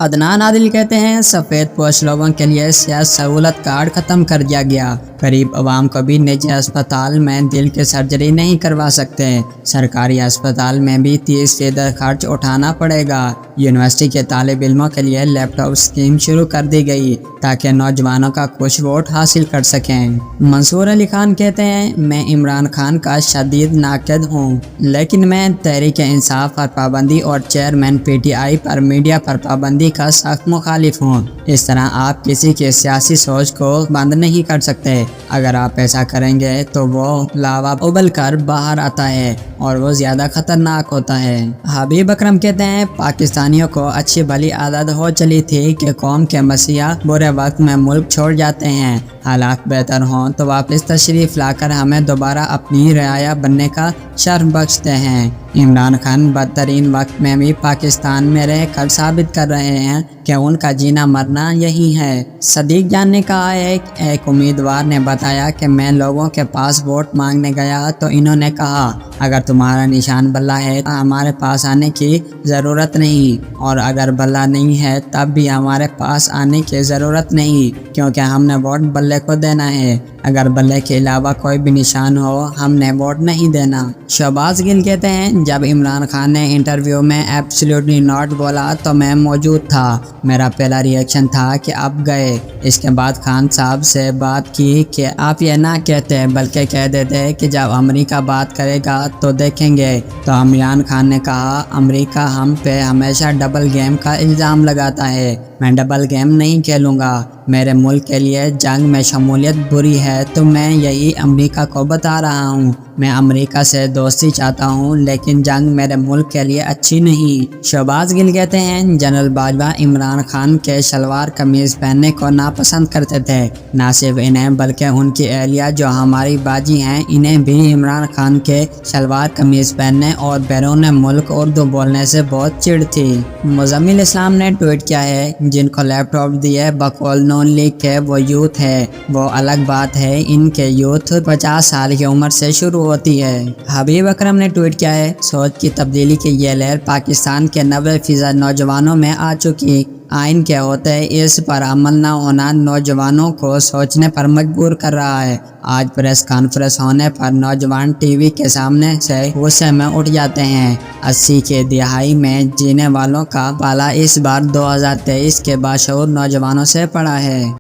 عدنان عادل کہتے ہیں سفید پوش لوگوں کے لیے سیاہ سہولت کارڈ ختم کر دیا گیا، غریب عوام کو بھی نجی اسپتال میں دل کی سرجری نہیں کروا سکتے، سرکاری اسپتال میں بھی 30% خرچ اٹھانا پڑے گا۔ یونیورسٹی کے طالب علموں کے لیے لیپ ٹاپ اسکیم شروع کر دی گئی تاکہ نوجوانوں کا کچھ ووٹ حاصل کر سکیں۔ منصور علی خان کہتے ہیں میں عمران خان کا شدید ناقد ہوں، لیکن میں تحریک انصاف پر پابندی اور چیئرمین PTI پر میڈیا پر پابندی کا سخت مخالف ہوں۔ اس طرح آپ کسی کی سیاسی سوچ کو بند نہیں کر سکتے، اگر آپ ایسا کریں گے تو وہ لاوا ابل کر باہر آتا ہے اور وہ زیادہ خطرناک ہوتا ہے۔ حبیب اکرم کہتے ہیں پاکستانیوں کو اچھی بھلی عادت ہو چلی تھی کہ قوم کے مسیحا برے وقت میں ملک چھوڑ جاتے ہیں، حالات بہتر ہوں تو واپس تشریف لا کر ہمیں دوبارہ اپنی رعایا بننے کا شرف بخشتے ہیں۔ عمران خان بدترین وقت میں بھی پاکستان میں رہ کر ثابت کر رہے ہیں کہ ان کا جینا مرنا یہی ہے۔ صدیق جان نے کہا ہے ایک امیدوار نے بتایا کہ میں لوگوں کے پاس ووٹ مانگنے گیا تو انہوں نے کہا اگر تمہارا نشان بلہ ہے تو ہمارے پاس آنے کی ضرورت نہیں، اور اگر بلہ نہیں ہے تب بھی ہمارے پاس آنے کی ضرورت نہیں، کیونکہ ہم نے ووٹ بلے کو دینا ہے، اگر بلے کے علاوہ کوئی بھی نشان ہو ہم نے ووٹ نہیں دینا۔ شہباز گل کہتے ہیں جب عمران خان نے انٹرویو میں ایبسلیوٹلی ناٹ بولا تو میں موجود تھا، میرا پہلا ری ایکشن تھا کہ آپ گئے۔ اس کے بعد خان صاحب سے بات کی کہ آپ یہ نہ کہتے بلکہ کہہ دیتے کہ جب امریکہ بات کرے گا تو دیکھیں گے، تو عمران خان نے کہا امریکہ ہم پہ ہمیشہ ڈبل گیم کا الزام لگاتا ہے، میں ڈبل گیم نہیں کھیلوں گا، میرے ملک کے لیے جنگ میں شمولیت بری ہے تو میں یہی امریکہ کو بتا رہا ہوں، میں امریکہ سے دوستی چاہتا ہوں لیکن جنگ میرے ملک کے لیے اچھی نہیں۔ شہباز گل کہتے ہیں جنرل باجوہ عمران خان کے شلوار قمیض پہننے کو ناپسند کرتے تھے، نہ صرف انہیں بلکہ ان کی اہلیہ جو ہماری باجی ہیں انہیں بھی عمران خان کے شلوار قمیض پہننے اور بیرون ملک اردو بولنے سے بہت چڑ تھی۔ مزمل اسلام نے ٹویٹ کیا ہے جن کو لیپ ٹاپ دیے بقول نون لیگ کے وہ یوتھ ہے، وہ الگ بات ہے، ان کے یوتھ 50 سال کی عمر سے شروع ہوتی ہے۔ حبیب اکرم نے ٹویٹ کیا ہے سوچ کی تبدیلی کی یہ لہر پاکستان کے 90% نوجوانوں میں آ چکی، آئین کے ہوتے اس پر عمل نہ ہونا نوجوانوں کو سوچنے پر مجبور کر رہا ہے۔ آج پریس کانفرنس ہونے پر نوجوان ٹی وی کے سامنے سے غصے میں اٹھ جاتے ہیں۔ 80 کی دہائی میں جینے والوں کا پالا اس بار 2023 کے باشعور نوجوانوں سے پڑا ہے۔